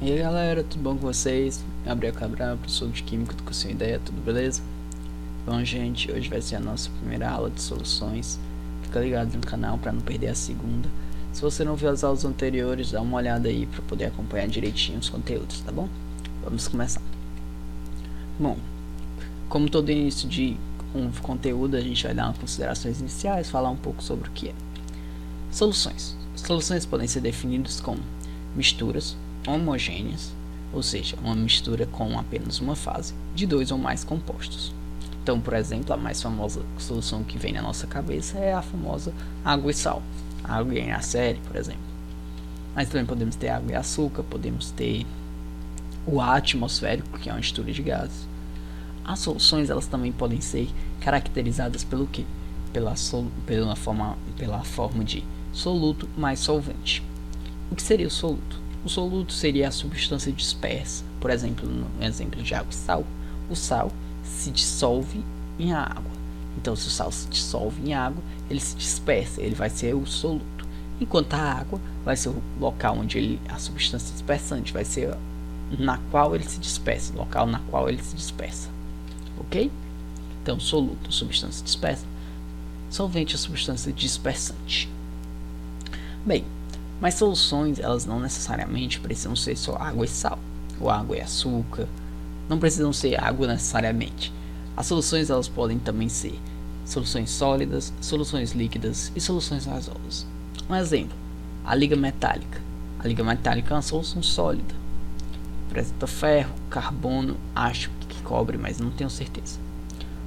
E aí galera, tudo bom com vocês? Gabriel Cabral, professor de Química do curso Ideia, tudo beleza? Bom gente, hoje vai ser a nossa primeira aula de soluções. Fica ligado no canal para não perder a segunda. Se você não viu as aulas anteriores, dá uma olhada aí para poder acompanhar direitinho os conteúdos, tá bom? Vamos começar. Bom, como todo início de um conteúdo, a gente vai dar umas considerações iniciais, falar um pouco sobre o que é. Soluções. Soluções podem ser definidas como misturas homogêneas, ou seja, uma mistura com apenas uma fase, de dois ou mais compostos. Então, por exemplo, a mais famosa solução que vem na nossa cabeça é a famosa água e sal, água e NaCl, por exemplo. Mas também podemos ter água e açúcar, podemos ter o ar atmosférico, que é uma mistura de gases. As soluções elas também podem ser caracterizadas pelo quê? Pela forma de soluto mais solvente. O que seria o soluto? O soluto seria a substância dispersa. Por exemplo, no exemplo de água e sal, o sal se dissolve em água. Então, se o sal se dissolve em água, ele se dispersa, ele vai ser o soluto. Enquanto a água vai ser o local onde a substância dispersante vai ser na qual ele se dispersa, local na qual ele se dispersa. Ok? Então, soluto, substância dispersa. Solvente, a substância dispersante. Bem, mas soluções, elas não necessariamente precisam ser só água e sal, ou água e açúcar, não precisam ser água necessariamente. As soluções, elas podem também ser soluções sólidas, soluções líquidas e soluções gasosas. Um exemplo, a liga metálica. A liga metálica é uma solução sólida. Apresenta ferro, carbono, acho que cobre, mas não tenho certeza.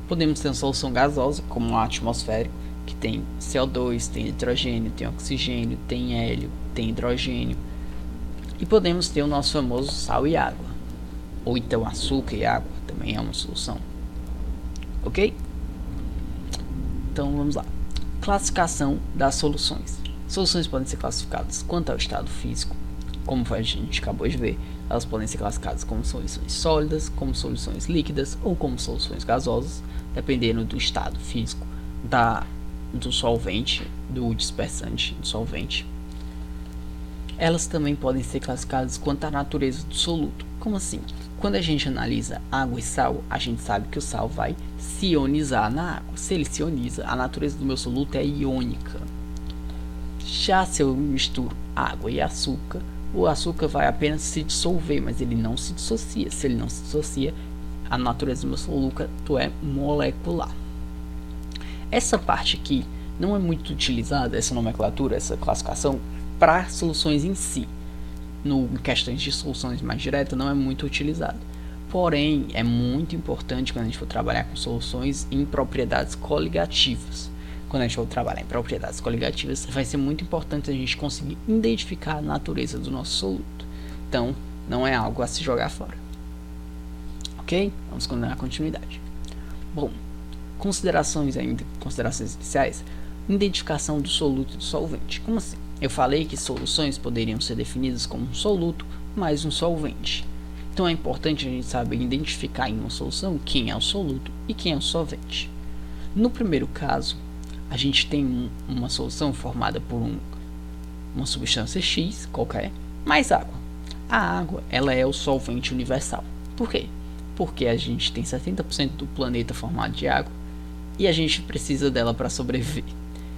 Podemos ter uma solução gasosa, como o atmosférico, que tem CO2, tem nitrogênio, tem oxigênio, tem hélio, tem hidrogênio. E podemos ter o nosso famoso sal e água. Ou então açúcar e água, também é uma solução. Ok? Então vamos lá. Classificação das soluções. Soluções podem ser classificadas quanto ao estado físico, como a gente acabou de ver. Elas podem ser classificadas como soluções sólidas, como soluções líquidas ou como soluções gasosas, dependendo do estado físico do solvente, do dispersante do solvente. Elas também podem ser classificadas quanto à natureza do soluto. Como assim? Quando a gente analisa água e sal, a gente sabe que o sal vai se ionizar na água. Se ele se ioniza, a natureza do meu soluto é iônica. Já se eu misturo água e açúcar, o açúcar vai apenas se dissolver, mas ele não se dissocia. Se ele não se dissocia, a natureza do meu soluto é molecular. Essa parte aqui não é muito utilizada, essa nomenclatura, essa classificação, para soluções em si. Em questões de soluções mais diretas, não é muito utilizada. Porém, é muito importante quando a gente for trabalhar com soluções em propriedades coligativas. Quando a gente for trabalhar em propriedades coligativas, vai ser muito importante a gente conseguir identificar a natureza do nosso soluto. Então, não é algo a se jogar fora. Ok? Vamos continuar a continuidade. Bom, considerações iniciais. Identificação do soluto e do solvente. Como assim? Eu falei que soluções poderiam ser definidas como um soluto mais um solvente. Então é importante a gente saber identificar em uma solução quem é o soluto e quem é o solvente. No primeiro caso, a gente tem uma solução formada por uma substância X, qualquer, mais água. A água, ela é o solvente universal. Por quê? Porque a gente tem 70% do planeta formado de água e a gente precisa dela para sobreviver.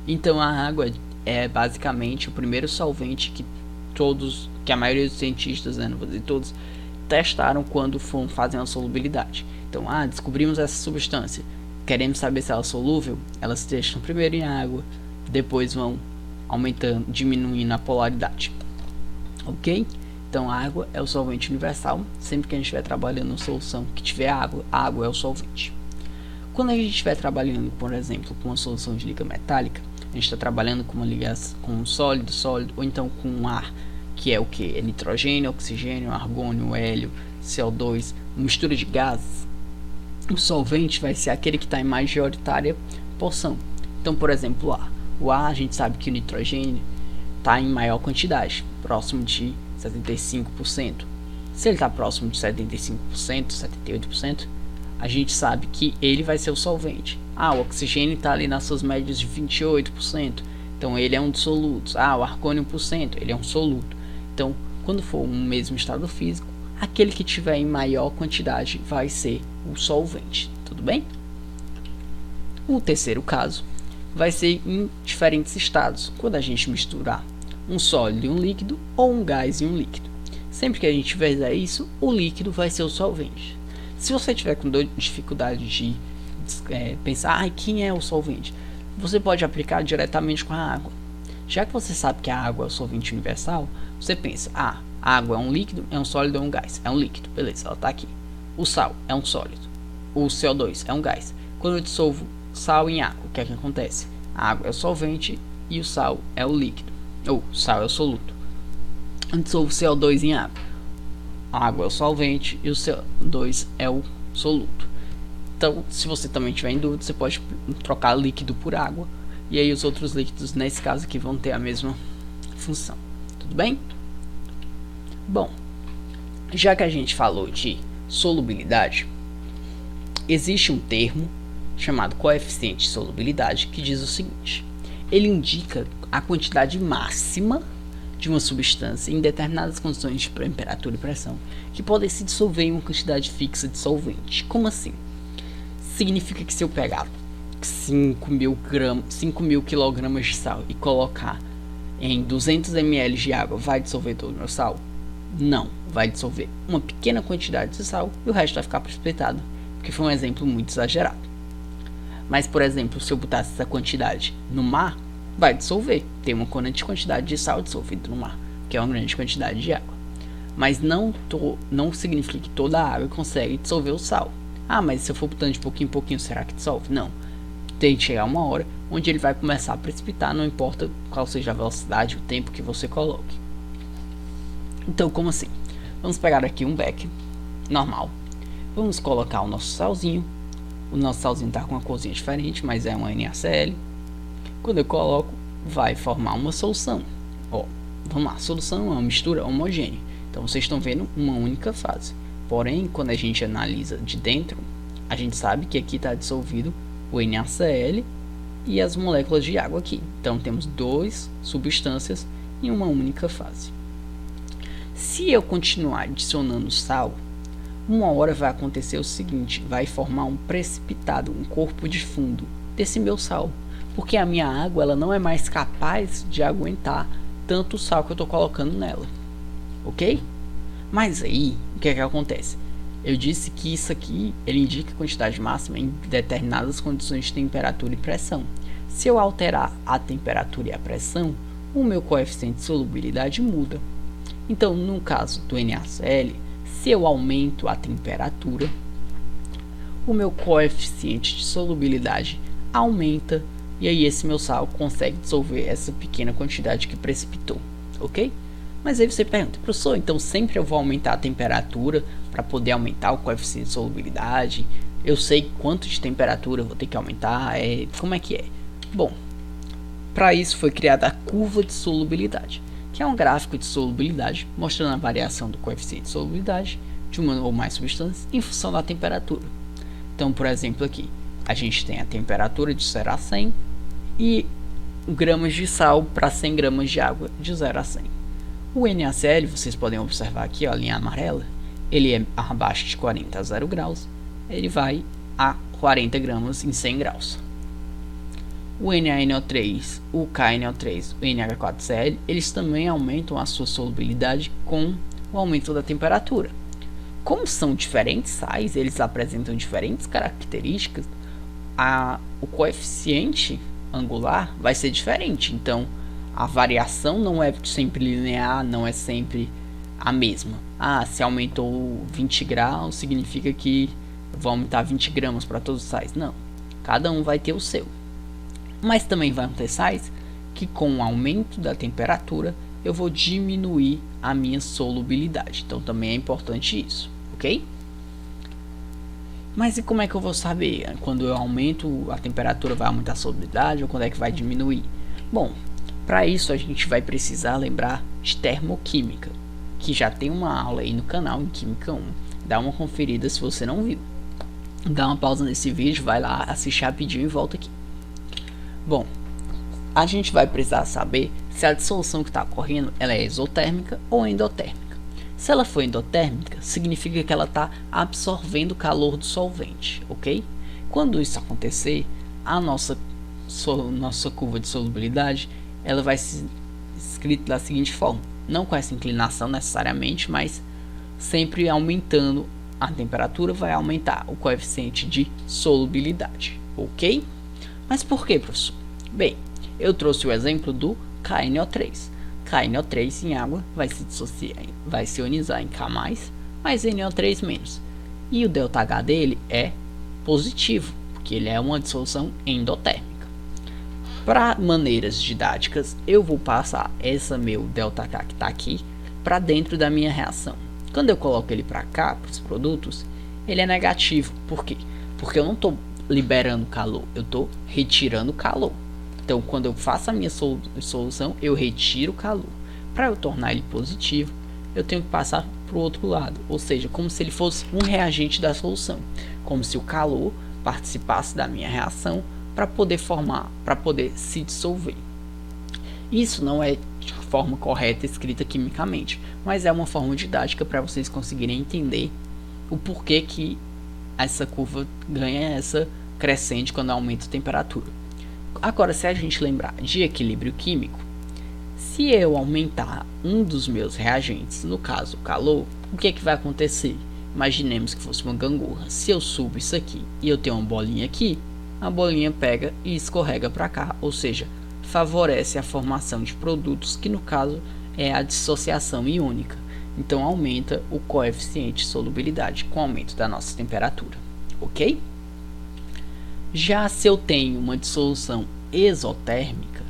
Então a água é basicamente o primeiro solvente que a maioria dos cientistas, não vou dizer todos, testaram quando foram fazer uma solubilidade. Então, descobrimos essa substância, queremos saber se ela é solúvel, elas testam primeiro em água, depois vão aumentando, diminuindo a polaridade. Ok? Então a água é o solvente universal. Sempre que a gente estiver trabalhando em uma solução que tiver água, a água é o solvente. Quando a gente estiver trabalhando, por exemplo, com uma solução de liga metálica, a gente está trabalhando com uma ligação com um sólido, ou então com um ar, que é o que? É nitrogênio, oxigênio, argônio, hélio, CO2, mistura de gases. O solvente vai ser aquele que está em majoritária porção. Então, por exemplo, o ar, a gente sabe que o nitrogênio está em maior quantidade, próximo de 75%. Se ele está próximo de 75%, 78%, a gente sabe que ele vai ser o solvente. O oxigênio está ali nas suas médias de 28%, então ele é um dos solutos. O argônio 1%, ele é um soluto. Então, quando for um mesmo estado físico, aquele que tiver em maior quantidade vai ser o solvente, tudo bem? O terceiro caso vai ser em diferentes estados, quando a gente misturar um sólido e um líquido ou um gás e um líquido. Sempre que a gente fizer isso, o líquido vai ser o solvente. Se você tiver com dificuldade de pensar quem é o solvente, você pode aplicar diretamente com a água. Já que você sabe que a água é o solvente universal, você pensa, a água é um líquido, é um sólido, é um gás. É um líquido, beleza, ela está aqui. O sal é um sólido. O CO2 é um gás. Quando eu dissolvo sal em água, o que é que acontece? A água é o solvente e o sal é o líquido. Ou sal é o soluto. Eu dissolvo CO2 em água. A água é o solvente e o CO2 é o soluto. Então, se você também tiver em dúvida, você pode trocar líquido por água. E aí os outros líquidos, nesse caso aqui, vão ter a mesma função. Tudo bem? Bom, já que a gente falou de solubilidade, existe um termo chamado coeficiente de solubilidade que diz o seguinte: ele indica a quantidade máxima de uma substância em determinadas condições de temperatura e pressão que podem se dissolver em uma quantidade fixa de solvente. Como assim? Significa que se eu pegar 5.000 kg de sal e colocar em 200 ml de água, vai dissolver todo o meu sal? Não, vai dissolver uma pequena quantidade de sal e o resto vai ficar precipitado, porque foi um exemplo muito exagerado. Mas, por exemplo, se eu botasse essa quantidade no mar, vai dissolver. Tem uma grande quantidade de sal dissolvido no mar, que é uma grande quantidade de água. Mas não significa que toda a água consegue dissolver o sal. Mas se eu for botando de pouquinho em pouquinho, será que dissolve? Não. Tem que chegar uma hora onde ele vai começar a precipitar, não importa qual seja a velocidade, o tempo que você coloque. Então, como assim? Vamos pegar aqui um becker normal. Vamos colocar o nosso salzinho. O nosso salzinho está com uma corzinha diferente, mas é uma NaCl. Quando eu coloco, vai formar uma solução. Vamos lá, a solução é uma mistura homogênea. Então, vocês estão vendo uma única fase. Porém, quando a gente analisa de dentro, a gente sabe que aqui está dissolvido o NaCl e as moléculas de água aqui. Então, temos duas substâncias em uma única fase. Se eu continuar adicionando sal, uma hora vai acontecer o seguinte: vai formar um precipitado, um corpo de fundo desse meu sal, porque a minha água ela não é mais capaz de aguentar tanto sal que eu estou colocando nela, ok? Mas aí, o que é que acontece? Eu disse que isso aqui ele indica a quantidade máxima em determinadas condições de temperatura e pressão. Se eu alterar a temperatura e a pressão, o meu coeficiente de solubilidade muda. Então, no caso do NaCl, se eu aumento a temperatura, o meu coeficiente de solubilidade aumenta e aí esse meu sal consegue dissolver essa pequena quantidade que precipitou, ok? Mas aí você pergunta, professor, então sempre eu vou aumentar a temperatura para poder aumentar o coeficiente de solubilidade? Eu sei quanto de temperatura eu vou ter que aumentar, como é que é? Bom, para isso foi criada a curva de solubilidade, que é um gráfico de solubilidade mostrando a variação do coeficiente de solubilidade de uma ou mais substâncias em função da temperatura. Então, por exemplo, aqui a gente tem a temperatura de 0 a 100 e gramas de sal para 100 gramas de água de 0 a 100. O NaCl, vocês podem observar aqui, a linha amarela, ele é abaixo de 40 a 0 graus, ele vai a 40 gramas em 100 graus. O NaNO3, o KNO3, o NH4Cl, eles também aumentam a sua solubilidade com o aumento da temperatura. Como são diferentes sais, eles apresentam diferentes características, o coeficiente angular vai ser diferente. Então, a variação não é sempre linear, não é sempre a mesma. Se aumentou 20 graus, significa que vou aumentar 20 gramas para todos os sais. Não, cada um vai ter o seu. Mas também vão ter sais que com o aumento da temperatura eu vou diminuir a minha solubilidade. Então também é importante isso, ok? Mas e como é que eu vou saber quando eu aumento a temperatura vai aumentar a solubilidade ou quando é que vai diminuir? Bom, para isso a gente vai precisar lembrar de termoquímica, que já tem uma aula aí no canal em Química 1. Dá uma conferida se você não viu. Dá uma pausa nesse vídeo, vai lá, assiste rapidinho e volta aqui. Bom, a gente vai precisar saber se a dissolução que está ocorrendo ela é exotérmica ou endotérmica. Se ela for endotérmica, significa que ela está absorvendo o calor do solvente, ok? Quando isso acontecer, a nossa curva de solubilidade ela vai ser escrita da seguinte forma, não com essa inclinação necessariamente, mas sempre aumentando a temperatura vai aumentar o coeficiente de solubilidade, ok? Mas por que, professor? Bem, eu trouxe o exemplo do KNO3. KNO3 em água vai se dissociar, vai se ionizar em K+, mais NO3-. E o ΔH dele é positivo, porque ele é uma dissolução endotérmica. Para maneiras didáticas, eu vou passar esse meu ΔH que está aqui para dentro da minha reação. Quando eu coloco ele para cá, para os produtos, ele é negativo. Por quê? Porque eu não estou liberando calor, eu estou retirando calor. Então, quando eu faço a minha solução, eu retiro o calor. Para eu tornar ele positivo, eu tenho que passar para o outro lado. Ou seja, como se ele fosse um reagente da solução. Como se o calor participasse da minha reação para poder formar, para poder se dissolver. Isso não é de forma correta escrita quimicamente, mas é uma forma didática para vocês conseguirem entender o porquê que essa curva ganha essa crescente quando aumenta a temperatura. Agora, se a gente lembrar de equilíbrio químico, se eu aumentar um dos meus reagentes, no caso o calor, o que é que vai acontecer? Imaginemos que fosse uma gangorra. Se eu subo isso aqui e eu tenho uma bolinha aqui, a bolinha pega e escorrega para cá, ou seja, favorece a formação de produtos, que no caso é a dissociação iônica. Então aumenta o coeficiente de solubilidade com o aumento da nossa temperatura, ok? Já se eu tenho uma dissolução exotérmica,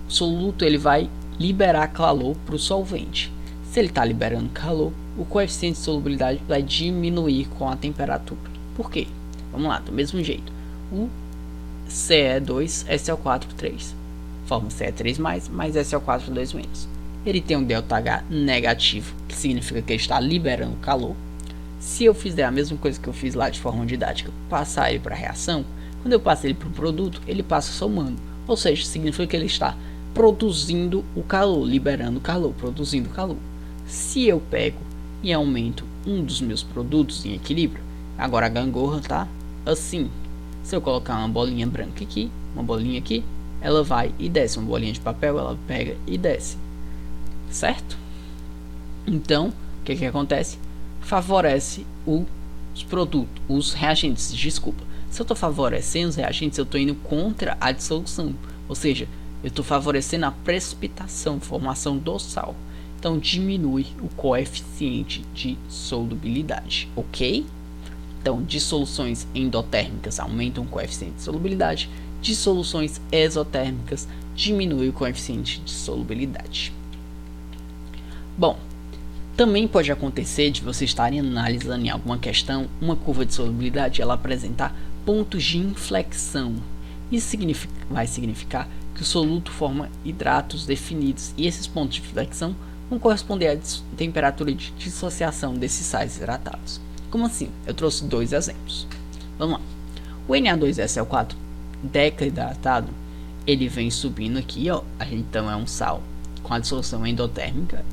o soluto ele vai liberar calor para o solvente. Se ele está liberando calor, o coeficiente de solubilidade vai diminuir com a temperatura. Por quê? Vamos lá, do mesmo jeito. O Ce2 SO4 forma Ce3+, mais SO4 Ele tem um ΔH negativo, que significa que ele está liberando calor. Se eu fizer a mesma coisa que eu fiz lá de forma didática, passar ele para a reação, quando eu passo ele para o produto, ele passa somando. Ou seja, significa que ele está produzindo o calor, liberando calor, produzindo calor. Se eu pego e aumento um dos meus produtos em equilíbrio, agora a gangorra está assim. Se eu colocar uma bolinha branca aqui, uma bolinha aqui, ela vai e desce. Uma bolinha de papel, ela pega e desce. Certo? Então, o que acontece? Favorece os produtos, os reagentes, desculpa. Se eu estou favorecendo os reagentes, eu estou indo contra a dissolução. Ou seja, eu estou favorecendo a precipitação, formação do sal. Então, diminui o coeficiente de solubilidade, ok? Então, dissoluções endotérmicas aumentam o coeficiente de solubilidade, dissoluções exotérmicas diminuem o coeficiente de solubilidade. Bom, também pode acontecer de você estarem analisando em alguma questão uma curva de solubilidade ela apresentar pontos de inflexão. Isso vai significar que o soluto forma hidratos definidos e esses pontos de inflexão vão corresponder à temperatura de dissociação desses sais hidratados. Como assim? Eu trouxe dois exemplos. Vamos lá. O Na2SO4 decahidratado, ele vem subindo aqui, ó. Então é um sal com a dissolução endotérmica.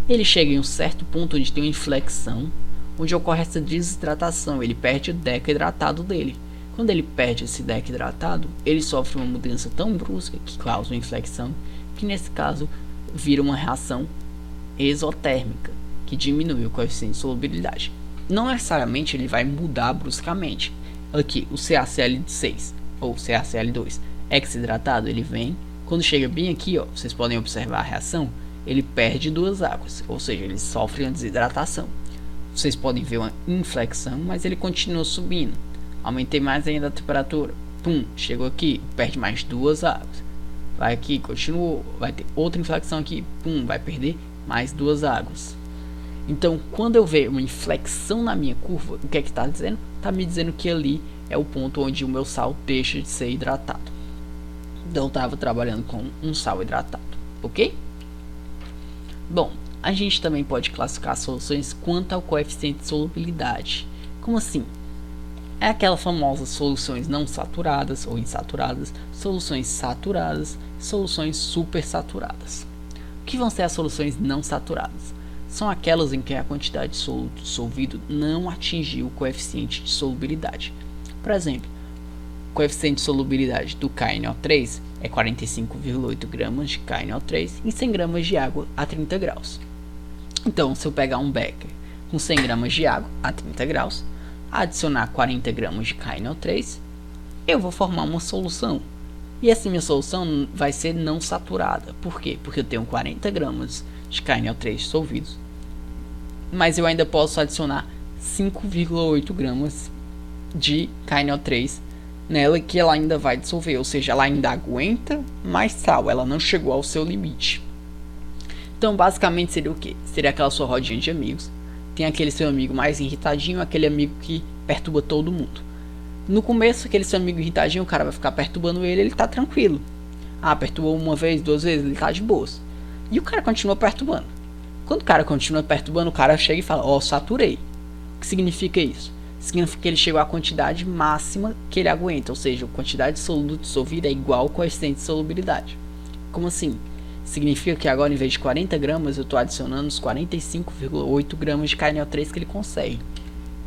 Ele chega em um certo ponto onde tem uma inflexão, onde ocorre essa desidratação. Ele perde o decahidratado dele. Quando ele perde esse decahidratado, ele sofre uma mudança tão brusca que causa uma inflexão, que nesse caso vira uma reação exotérmica, que diminui o coeficiente de solubilidade. Não necessariamente ele vai mudar bruscamente. Aqui, o CaCl6 ou CaCl2 hexidratado, ele vem, quando chega bem aqui, ó, vocês podem observar a reação, ele perde duas águas, ou seja, ele sofre uma desidratação. Vocês podem ver uma inflexão, mas ele continua subindo. Aumentei mais ainda a temperatura, pum, chegou aqui, perde mais duas águas. Vai aqui, continuou, vai ter outra inflexão aqui, pum, vai perder mais duas águas. Então, quando eu vejo uma inflexão na minha curva, o que é que está dizendo? Está me dizendo que ali é o ponto onde o meu sal deixa de ser hidratado. Então, eu estava trabalhando com um sal hidratado, ok? Bom, a gente também pode classificar soluções quanto ao coeficiente de solubilidade. Como assim? É aquela famosa soluções não saturadas ou insaturadas, soluções saturadas, soluções supersaturadas. que vão ser as soluções não saturadas? São aquelas em que a quantidade de soluto dissolvido não atingiu o coeficiente de solubilidade. Por exemplo, o coeficiente de solubilidade do KNO3 é 45,8 gramas de KNO3 em 100 gramas de água a 30 graus. Então, se eu pegar um becker com 100 gramas de água a 30 graus, adicionar 40 gramas de KNO3, eu vou formar uma solução. E essa minha solução vai ser não saturada. Por quê? Porque eu tenho 40 gramas de KNO3 dissolvidos, mas eu ainda posso adicionar 5,8 gramas de KNO3 nela, que ela ainda vai dissolver, ou seja, ela ainda aguenta mais sal, ela não chegou ao seu limite. Então, basicamente seria o quê? Seria aquela sua rodinha de amigos. Tem aquele seu amigo mais irritadinho, aquele amigo que perturba todo mundo. No começo, aquele seu amigo irritadinho, o cara vai ficar perturbando ele tá tranquilo. Ah, perturbou uma vez, duas vezes, ele tá de boas. E o cara continua perturbando. Quando o cara continua perturbando, o cara chega e fala, ó, saturei. O que significa isso? Significa que ele chegou à quantidade máxima que ele aguenta, ou seja, a quantidade de soluto dissolvido é igual ao coeficiente de solubilidade. Como assim? Significa que agora, em vez de 40 gramas, eu estou adicionando os 45,8 gramas de KNO3 que ele consegue.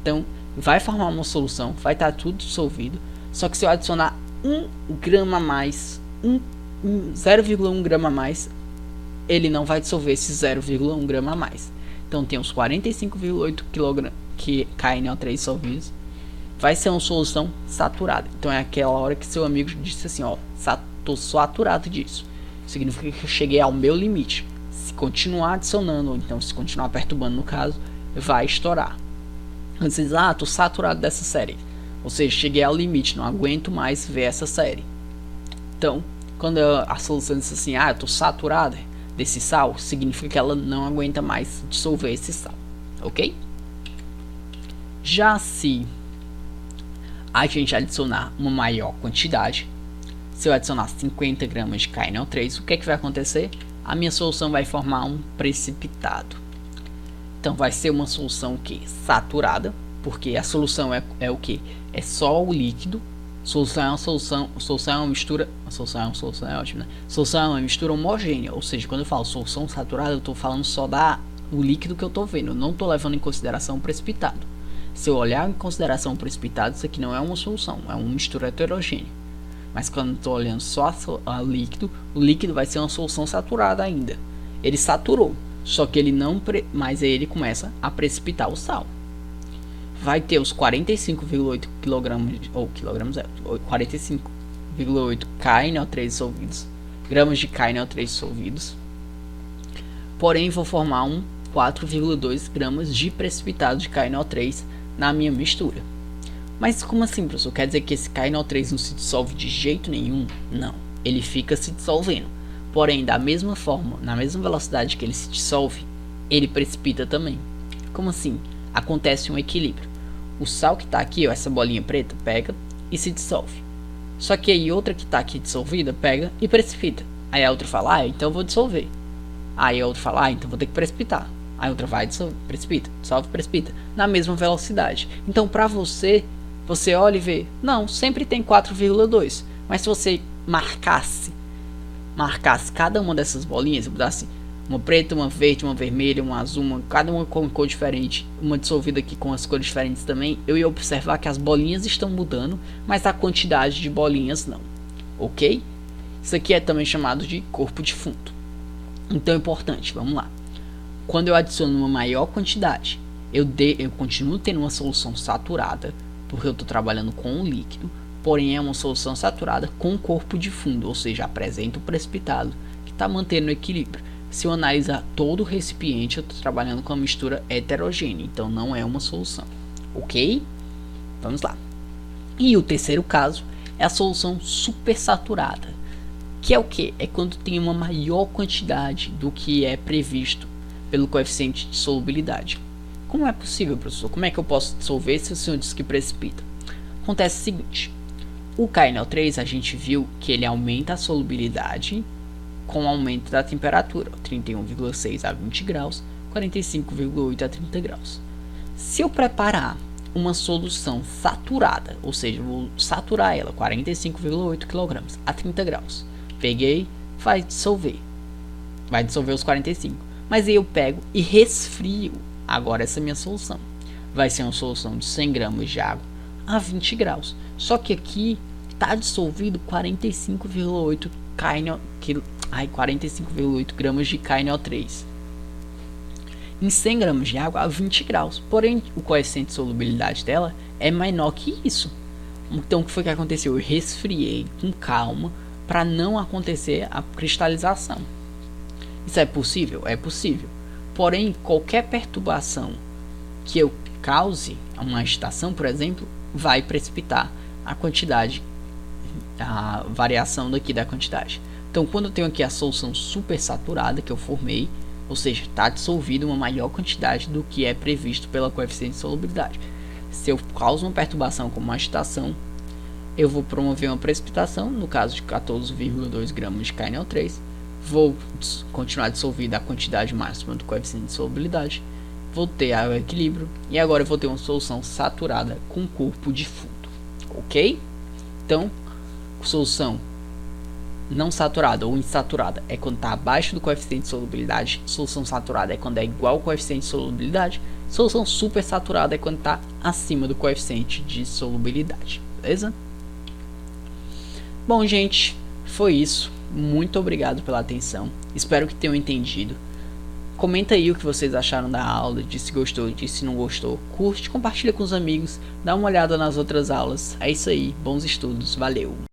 Então, vai formar uma solução, vai estar tudo dissolvido, só que se eu adicionar 1 grama a mais, 0,1 grama a mais, ele não vai dissolver esse 0,1 grama a mais. Então, tem os 45,8 kg que KNO3 dissolvidos, vai ser uma solução saturada. Então, é aquela hora que seu amigo disse assim, ó, tô saturado disso. Significa que eu cheguei ao meu limite. Se continuar adicionando, ou então se continuar perturbando no caso, vai estourar. Às vezes, tô saturado dessa série. Ou seja, cheguei ao limite, não aguento mais ver essa série. Então, quando a solução diz assim, eu tô saturado desse sal, significa que ela não aguenta mais dissolver esse sal. Ok? Já se a gente adicionar uma maior quantidade, se eu adicionar 50 gramas de KNO3, o que é que vai acontecer? A minha solução vai formar um precipitado. Então vai ser uma solução que saturada, porque a solução é o que? É só o líquido. Solução é uma solução é uma mistura. Solução é ótimo, né? Solução é uma mistura homogênea, ou seja, quando eu falo solução saturada, eu estou falando só do líquido que eu estou vendo, eu não estou levando em consideração o precipitado. Se eu olhar em consideração o precipitado, isso aqui não é uma solução, é uma mistura heterogênea. Mas quando eu estou olhando só o líquido vai ser uma solução saturada ainda. Ele saturou, só que ele não, mas aí ele começa a precipitar o sal. Vai ter os 45,8 kg, ou quilogramos 45,8 KNO3 dissolvidos, gramas de KNO3 dissolvidos. Porém, vou formar 4,2 gramas de precipitado de KNO3 na minha mistura. Mas como assim, professor? Quer dizer que esse KNO3 não se dissolve de jeito nenhum? Não, ele fica se dissolvendo. Porém, da mesma forma, na mesma velocidade que ele se dissolve, ele precipita também. Como assim? Acontece um equilíbrio. O sal que está aqui, essa bolinha preta, pega e se dissolve. Só que aí outra que está aqui dissolvida, pega e precipita. Aí a outra fala, então eu vou dissolver. Aí a outra fala, então vou ter que precipitar. Aí a outra vai, dissolve, precipita, dissolve, precipita. Na mesma velocidade. Então para você olha e vê, não, sempre tem 4,2. Mas se você marcasse cada uma dessas bolinhas, botasse uma preta, uma verde, uma vermelha, uma azul, cada uma com cor diferente, uma dissolvida aqui com as cores diferentes também, eu ia observar que as bolinhas estão mudando, mas a quantidade de bolinhas não. Ok? Isso aqui é também chamado de corpo de fundo. Então é importante, vamos lá. Quando eu adiciono uma maior quantidade, eu continuo tendo uma solução saturada, porque eu estou trabalhando com um líquido, porém é uma solução saturada com corpo de fundo, ou seja, apresenta o precipitado que está mantendo o equilíbrio. Se eu analisar todo o recipiente, eu estou trabalhando com uma mistura heterogênea, então não é uma solução. Ok? Vamos lá. E o terceiro caso é a solução supersaturada, que é o que? É quando tem uma maior quantidade do que é previsto pelo coeficiente de solubilidade. Como é possível, professor? Como é que eu posso dissolver se o senhor diz que precipita? Acontece o seguinte, o KNO3 a gente viu que ele aumenta a solubilidade com o aumento da temperatura, 31,6 a 20 graus, 45,8 a 30 graus. Se eu preparar uma solução saturada, ou seja, vou saturar ela, 45,8 kg a 30 graus, peguei, vai dissolver. vai dissolver os 45. Mas aí eu pego e resfrio agora essa minha solução. Vai ser uma solução de 100 gramas de água a 20 graus. Só que aqui está dissolvido 45,8 gramas de KNO3 em 100 gramas de água a 20 graus. Porém, o coeficiente de solubilidade dela é menor que isso. Então, o que foi que aconteceu? Eu resfriei com calma para não acontecer a cristalização. Isso é possível? É possível. Porém, qualquer perturbação que eu cause, uma agitação, por exemplo, vai precipitar a quantidade, a variação daqui da quantidade. Então, quando eu tenho aqui a solução supersaturada que eu formei, ou seja, está dissolvido uma maior quantidade do que é previsto pela coeficiente de solubilidade. Se eu causo uma perturbação como uma agitação, eu vou promover uma precipitação, no caso de 14,2 gramas de KNO3, vou continuar dissolvida a quantidade máxima do coeficiente de solubilidade, vou ter o equilíbrio e agora eu vou ter uma solução saturada com corpo de fundo, ok? Então, solução não saturada ou insaturada é quando está abaixo do coeficiente de solubilidade, solução saturada é quando é igual ao coeficiente de solubilidade, solução super saturada é quando está acima do coeficiente de solubilidade, beleza? Bom, gente, foi isso. Muito obrigado pela atenção. Espero que tenham entendido. Comenta aí o que vocês acharam da aula, de se gostou, de se não gostou. Curte, compartilha com os amigos, dá uma olhada nas outras aulas. É isso aí, bons estudos, valeu!